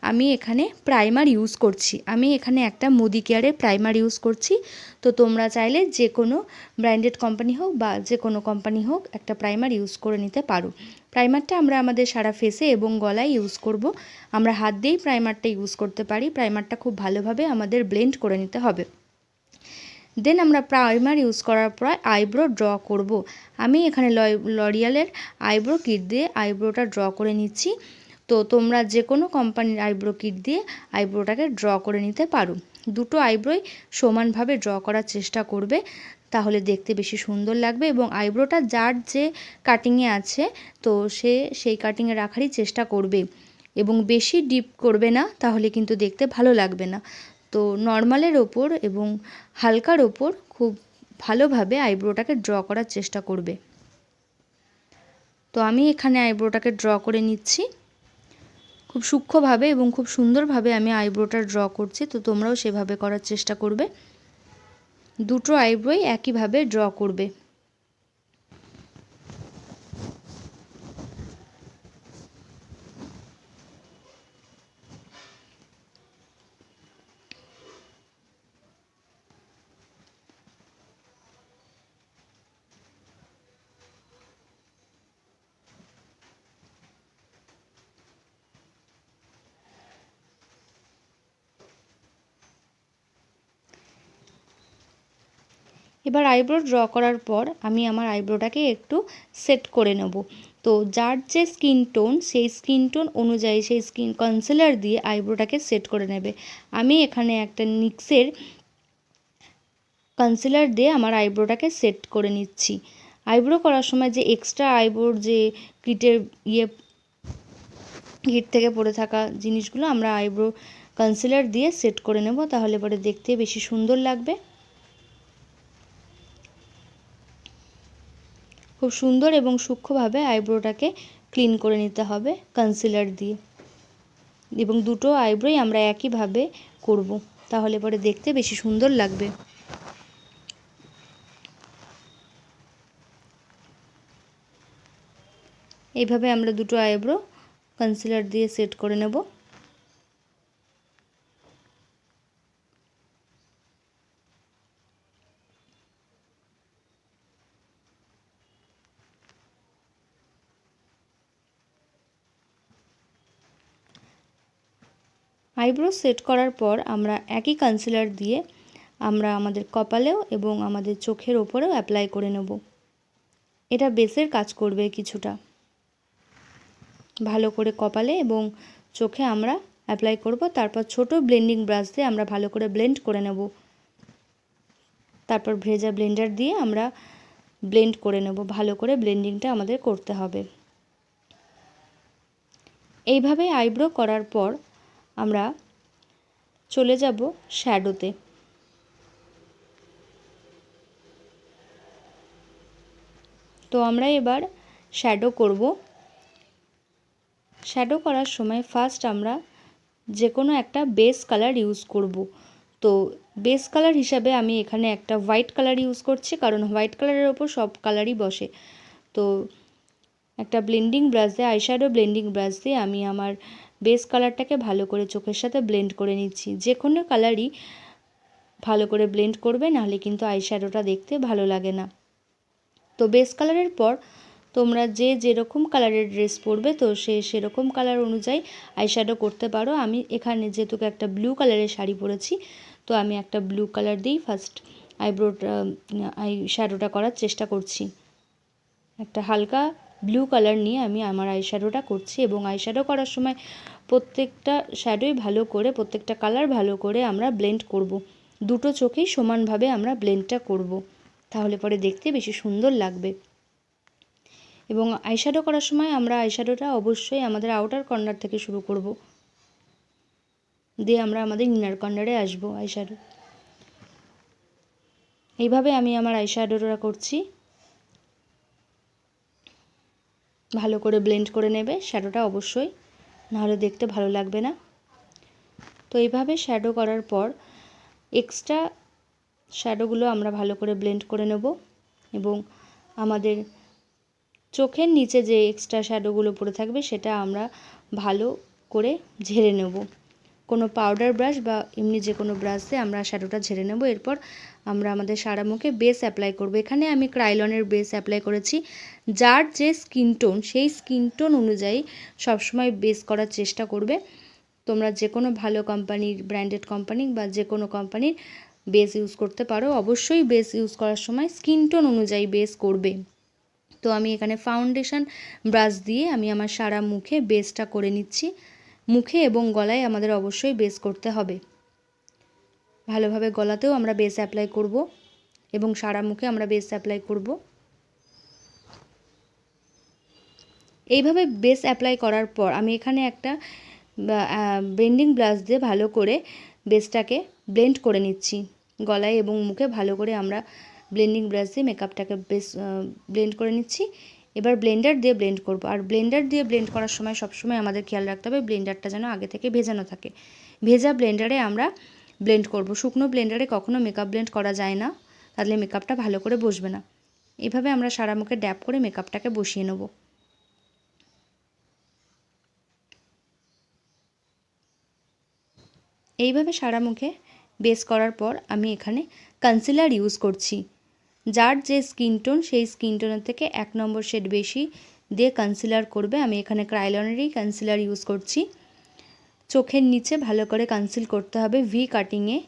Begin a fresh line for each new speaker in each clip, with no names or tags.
আমি এখানে primer use করছি। আমি এখানে একটা মোদি কেয়ারের প্রাইমার ইউজ করছি। তো তোমরা চাইলে যে কোনো ব্র্যান্ডেড কোম্পানি হোক বা যে কোনো কোম্পানি হোক একটা প্রাইমার ইউজ করে নিতে পারো। প্রাইমারটা আমরা আমাদের সারা ফেসে এবং গলায় ইউজ করব। আমরা হাত দিয়েই প্রাইমারটা ইউজ করতে পারি। প্রাইমারটা খুব ভালোভাবে আমাদের ব্লেন্ড করে নিতে হবে। দেন আমরা প্রাইমার ইউজ করার পর আইব্রো ড্র করব। আমি এখানে লরিয়ালের আইব্রো কিট দিয়ে আইব্রোটা ড্র করে নিচ্ছি। তো তোমরা যে কোনো কোম্পানির আইব্রো কিট দিয়ে আইব্রোটাকে ড্র করে নিতে পারো। দুটো আইব্রোই সমানভাবে ড্র করার চেষ্টা করবে, তাহলে দেখতে বেশি সুন্দর লাগবে। এবং আইব্রোটা যার যে কাটিংয়ে আছে তো সে সেই কাটিংয়ে রাখারই চেষ্টা করবে এবং বেশি ডিপ করবে না, তাহলে কিন্তু দেখতে ভালো লাগবে না। তো নর্মালের ওপর এবং হালকার ওপর খুব ভালোভাবে আইব্রোটাকে ড্র করার চেষ্টা করবে। তো আমি এখানে আইব্রোটাকে ড্র করে নিচ্ছি খুব সূক্ষ্মভাবে এবং খুব সুন্দরভাবে আমি আইব্রোটা ড্র করছি। তো তোমরাও সেভাবে করার চেষ্টা করবে। দুটো আইব্রোই একইভাবে ড্র করবে। এবার আইব্রো ড্র করার পর আমি আমার আইব্রোটাকে একটু সেট করে নেব। তো যার যে স্কিন টোন সেই স্কিন টোন অনুযায়ী সেই স্কিন কনসিলার দিয়ে আইব্রোটাকে সেট করে নেবে। আমি এখানে একটা নিক্সের কনসিলার দিয়ে আমার আইব্রোটাকে সেট করে নিচ্ছি। আইব্রো করার সময় যে এক্সট্রা আইব্রোর যে কিটের কিট থেকে পড়ে থাকা জিনিসগুলো আমরা আইব্রো কনসিলার দিয়ে সেট করে নেব, তাহলে পরে দেখতে বেশি সুন্দর লাগবে। খুব সুন্দর এবং সূক্ষ্মভাবে আইব্রোটাকে ক্লিন করে নিতে হবে কনসিলার দিয়ে, এবং দুটো আইব্রোই আমরা একইভাবে করব, তাহলে পরে দেখতে বেশি সুন্দর লাগবে। এইভাবে আমরা দুটো আইব্রো কনসিলার দিয়ে সেট করে নেব। আইব্রো সেট করার পর আমরা একই কনসিলার দিয়ে আমরা আমাদের কপালেও এবং আমাদের চোখের ওপরেও অ্যাপ্লাই করে নেব। এটা বেসের কাজ করবে কিছুটা। ভালো করে কপালে এবং চোখে আমরা অ্যাপ্লাই করব। তারপর ছোট ব্লেন্ডিং ব্রাশ দিয়ে আমরা ভালো করে ব্লেন্ড করে নেব। তারপর ভেজা ব্লেন্ডার দিয়ে আমরা ব্লেন্ড করে নেব। ভালো করে ব্লেন্ডিংটা আমাদের করতে হবে। এইভাবে আইব্রো করার পর আমরা চলে যাব শ্যাডোতে। তো আমরা এবার শ্যাডো করব। শ্যাডো করার সময় ফার্স্ট আমরা যে কোনো একটা বেস কালার ইউজ করব। তো বেস কালার হিসাবে আমি এখানে একটা হোয়াইট কালার ইউজ করছি, কারণ হোয়াইট কালারের ওপর সব কালারই বসে। তো একটা ব্লেন্ডিং ব্রাশ দিয়ে আইশ্যাডো ব্লেন্ডিং ব্রাশ দিয়ে আমি আমার বেস কালারটাকে ভালো করে চোখের সাথে ব্লেন্ড করে নিচ্ছি। যে কোনো কালারই ভালো করে ব্লেন্ড করবে, নাহলে কিন্তু আইশ্যাডোটা দেখতে ভালো লাগে না। তো বেস কালারের পর তোমরা যে যেরকম কালারের ড্রেস পরবে তো সেরকম কালার অনুযায়ী আইশ্যাডো করতে পারো। আমি এখানে যেহেতু একটা ব্লু কালারের শাড়ি পরেছি, তো আমি একটা ব্লু কালার দিয়েই ফার্স্ট আইশ্যাডোটা করার চেষ্টা করছি। একটা হালকা ব্লু কালার নিয়ে আমি আমার আইশ্যাডোটা করছি, এবং আইশ্যাডো করার সময় প্রত্যেকটা শ্যাডোই ভালো করে, প্রত্যেকটা কালার ভালো করে আমরা ব্লেন্ড করব। দুটো চোখেই সমানভাবে আমরা ব্লেন্ডটা করব, তাহলে পরে দেখতে বেশি সুন্দর লাগবে। এবং আইশ্যাডো করার সময় আমরা আইশ্যাডোটা অবশ্যই আমাদের আউটার কর্নার থেকে শুরু করব, দিয়ে আমরা আমাদের ইনার কর্নারে আসবো আইশ্যাডো। এইভাবে আমি আমার আইশ্যাডোটা করছি। ভালো করে ব্লেন্ড করে নেবে শ্যাডোটা অবশ্যই, নাহলে দেখতে ভালো লাগবে না। তো এইভাবে শ্যাডো করার পর এক্সট্রা শ্যাডোগুলো আমরা ভালো করে ব্লেন্ড করে নেব, এবং আমাদের চোখের নিচে যে এক্সট্রা শ্যাডোগুলো পড়ে থাকবে সেটা আমরা ভালো করে ঝেড়ে নেব। কোনো পাউডার ব্রাশ বা এমনি যে কোনো ব্রাশ দিয়ে আমরা শ্যাডোটা ঝেড়ে নেব। এরপর আমরা আমাদের সারা মুখে বেস অ্যাপ্লাই করব। এখানে আমি ক্রাইলনের বেস অ্যাপ্লাই করেছি। যার যে স্কিন টোন সেই স্কিন টোন অনুযায়ী সবসময় বেস করার চেষ্টা করবে। তোমরা যে কোনো ভালো কোম্পানির, ব্র্যান্ডেড কোম্পানি বা যে কোনো কোম্পানির বেস ইউজ করতে পারো। অবশ্যই বেস ইউজ করার সময় স্কিন টোন অনুযায়ী বেস করবে। তো আমি এখানে ফাউন্ডেশন ব্রাশ দিয়ে আমি আমার সারা মুখে বেসটা করে নিচ্ছি। মুখে এবং গলায় আমাদের অবশ্যই বেস করতে হবে। ভালোভাবে গলাতেও আমরা বেস অ্যাপ্লাই করব এবং সারা মুখে আমরা বেস অ্যাপ্লাই করব। এইভাবে বেস অ্যাপ্লাই করার পর আমি এখানে একটা ব্লেন্ডিং ব্রাশ দিয়ে ভালো করে বেসটাকে ব্লেন্ড করে নিচ্ছি। গলায় এবং মুখে ভালো করে আমরা ব্লেন্ডিং ব্রাশ দিয়ে মেকআপটাকে বেস ব্লেন্ড করে নিচ্ছি। এবার ব্লেন্ডার দিয়ে ব্লেন্ড করব। আর ব্লেন্ডার দিয়ে ব্লেন্ড করার সময় সবসময় আমাদের খেয়াল রাখতে হবে ব্লেন্ডারটা যেন আগে থেকে ভেজানো থাকে। ভেজা ব্লেন্ডারে আমরা ব্লেন্ড করব। শুকনো ব্লেন্ডারে কখনো মেকআপ ব্লেন্ড করা যায় না, তাহলে মেকআপটা ভালো করে বসবে না। এভাবে আমরা সারা মুখে ড্যাপ করে মেকআপটাকে বসিয়ে নেব। এইভাবে সারা মুখে বেস করার পর আমি এখানে কনসিলার ইউজ করছি। যার যে স্কিন টোন সেই স্কিন টোনের থেকে 1 নম্বর শেড বেশি দিয়ে কনসিলার করবে। আমি এখানে ক্রাইলনেরই কনসিলার ইউজ করছি। চোখের নিচে ভালো করে কনসিল করতে হবে ভি কাটিংয়ে।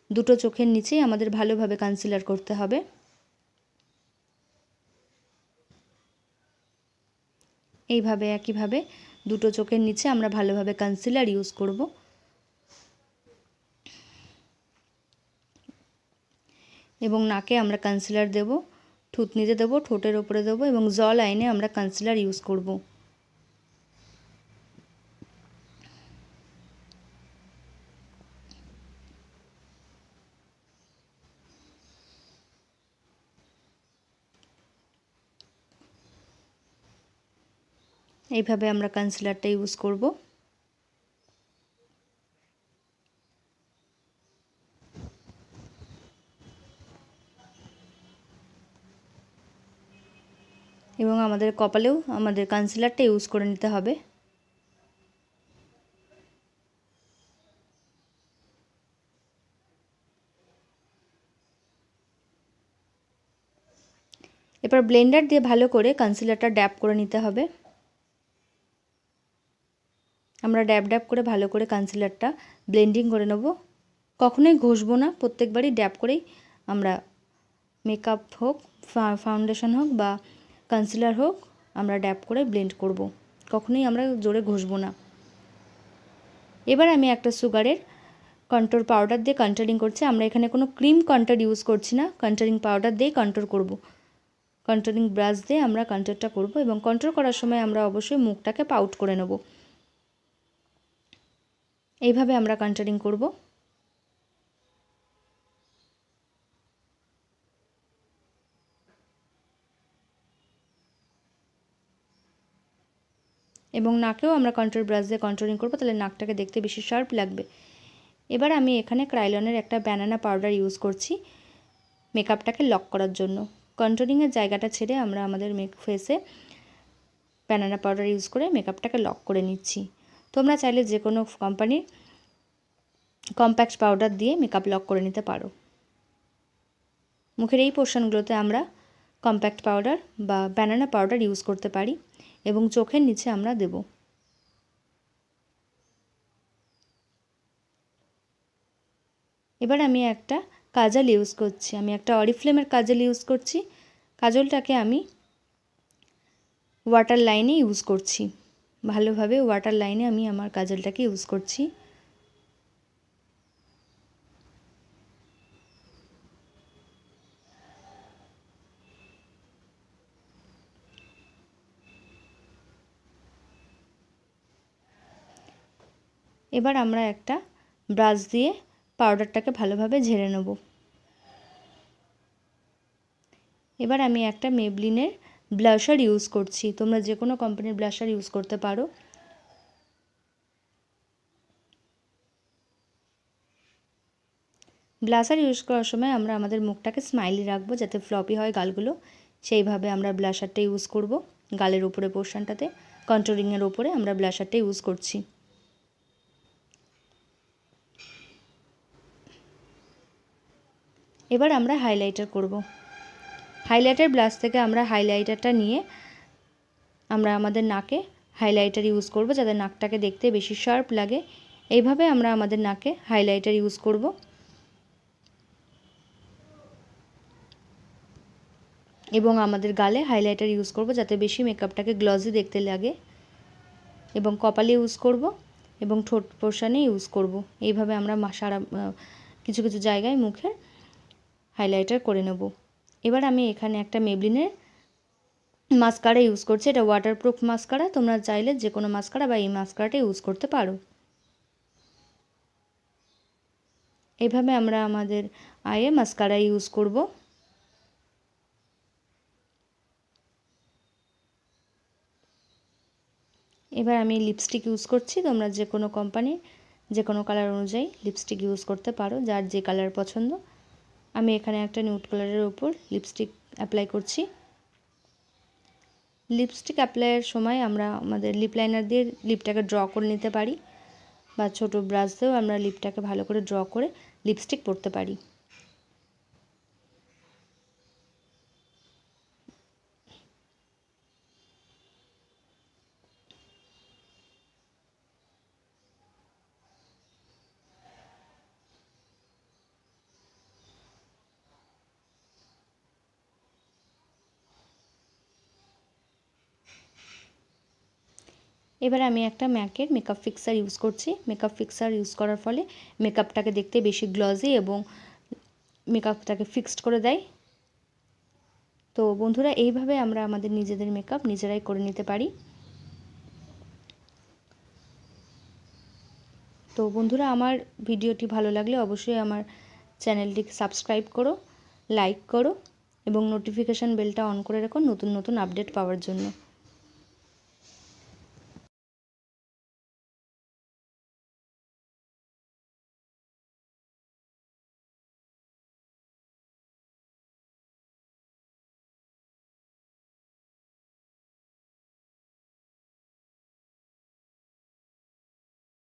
দুটো চোখের নিচেই আমাদের ভালোভাবে কনসিলার করতে হবে। এইভাবে একইভাবে দুটো চোখের নিচে আমরা ভালোভাবে কনসিলার ইউজ করব। এবং নাকে আমরা কনসিলার দেব, থুতনিতে দেব, ঠোঁটের ওপরে দেব এবং জ লাইনে আমরা কনসিলার ইউজ করব। এইভাবে আমরা কনসিলারটা ইউজ করব। এবং আমাদের কপালেও আমাদের কনসিলারটা ইউজ করে নিতে হবে। এবার ব্লেন্ডার দিয়ে ভালো করে কনসিলারটা ড্যাপ করে নিতে হবে। আমরা ড্যাব ড্যাব করে ভালো করে কনসিলারটা ব্লেন্ডিং করে নেব। কখনোই ঘষবো না, প্রত্যেকবারই ড্যাব করেই আমরা মেকআপ হোক, ফাউন্ডেশন হোক বা কনসিলার হোক, আমরা ড্যাব করে ব্লেন্ড করব। কখনোই আমরা জোরে ঘষবো না। এবার আমি একটা সুগারের কন্ট্রোর পাউডার দিয়ে কন্ট্রোলিং করছি। আমরা এখানে কোনো ক্রিম কন্ট্রোর ইউজ করছি না, কন্ট্রোলিং পাউডার দিয়েই কন্ট্রোর করব। কন্ট্রোলিং ব্রাশ দিয়ে আমরা কন্ট্রোরটা করব এবং কন্ট্রোল করার সময় আমরা অবশ্যই মুখটাকে পাউট করে নেব। এইভাবে আমরা কন্ট্রোলিং করব। এবং নাকেও আমরা কন্ট্রোল ব্রাশ দিয়ে কন্ট্রোলিং করব, তাহলে নাকটাকে দেখতে বেশি শার্প লাগবে। এবার আমি এখানে ক্রাইলনের একটা ব্যানানা পাউডার ইউজ করছি মেকআপটাকে লক করার জন্য। কন্ট্রোলিংয়ের জায়গাটা ছেড়ে আমরা আমাদের ফেসে ব্যানানা পাউডার ইউজ করে মেকআপটাকে লক করে নিচ্ছি। তোমরা চাইলে যে কোনো কোম্পানির কম্প্যাক্ট পাউডার দিয়ে মেকআপ লক করে নিতে পারো। মুখের এই পোর্শনগুলোতে আমরা কম্প্যাক্ট পাউডার বা ব্যানানা পাউডার ইউজ করতে পারি এবং চোখের নিচে আমরা দেব। এবার আমি একটা কাজল ইউজ করছি। আমি একটা অরিফ্লেমের কাজল ইউজ করছি। কাজলটাকে আমি ওয়াটার লাইনে ইউজ করছি। ভালোভাবে ওয়াটার লাইনে আমি আমার কাজলটাকে ইউজ করছি। এবার আমরা একটা ব্রাশ দিয়ে পাউডারটাকে ভালোভাবে ঝেড়ে নেব। এবার আমি একটা মেবলিনের ব্লাশার ইউজ করছি। তোমরা যে কোনো কোম্পানির ব্লাশার ইউজ করতে পারো। ব্লাশার ইউজ করার সময় আমরা আমাদের মুখটাকে স্মাইলি রাখবো, যাতে ফ্লপি হয় গালগুলো। সেইভাবে আমরা ব্লাশারটা ইউজ করব। গালের উপরে পোর্শনটাতে কন্ট্রোলিংয়ের ওপরে আমরা ব্লাশারটা ইউজ করছি। এবার আমরা হাইলাইটার করব। হাইলাইটার ব্রাশ থেকে আমরা হাইলাইটারটা নিয়ে আমরা আমাদের নাকে হাইলাইটার ইউজ করব, যাতে নাকটাকে দেখতে বেশি শার্প লাগে। এইভাবে আমরা আমাদের নাকে হাইলাইটার ইউজ করব। এবং আমাদের গালে হাইলাইটার ইউজ করব, যাতে বেশি মেকআপটাকে গ্লজি দেখতে লাগে। এবং কপালে ইউজ করব এবং ঠোঁট পোর্শনে ইউজ করব। এইভাবে আমরা সারা কিছু কিছু জায়গায় মুখে হাইলাইটার করে নেব। এবার আমি এখানে একটা মেবলিনের মাস্কারা ইউজ করছি। এটা ওয়াটারপ্রুফ মাস্কারা, তোমরা চাইলে যে কোনো মাস্কারা বা এই মাস্কারাটা ইউজ করতে পারো। এভাবে আমরা আমাদের আইয়ে মাস্কারা ইউজ করব। এবার আমি লিপস্টিক ইউজ করছি। তোমরা যে কোনো কোম্পানি যে কোনো কালার অনুযায়ী লিপস্টিক ইউজ করতে পারো, যার যে কালার পছন্দ। আমি এখানে একটা নিউড কালারের উপর লিপস্টিক অ্যাপ্লাই করছি। লিপস্টিক অ্যাপ্লাইয়ের সময় আমরা আমাদের লিপ লাইনার দিয়ে লিপটাকে ড্র করে নিতে পারি, বা ছোট ব্রাশ দিয়েও আমরা লিপটাকে ভালো করে ড্র করে লিপস্টিক পরতে পারি। এবার আমি একটা ম্যাকের মেকআপ ফিক্সার ইউজ করছি। মেকআপ ফিক্সার ইউজ করার ফলে মেকআপটাকে দেখতে বেশি গ্লজি এবং মেকআপটাকে ফিক্সড করে দেয়। তো বন্ধুরা, এইভাবে আমরা আমাদের নিজেদের মেকআপ নিজেরাই করে নিতে পারি। তো বন্ধুরা, আমার ভিডিওটি ভালো লাগলে অবশ্যই আমার চ্যানেলটিকে সাবস্ক্রাইব করো, লাইক করো এবং নোটিফিকেশান বেলটা অন করে রাখো নতুন নতুন আপডেট পাওয়ার জন্য।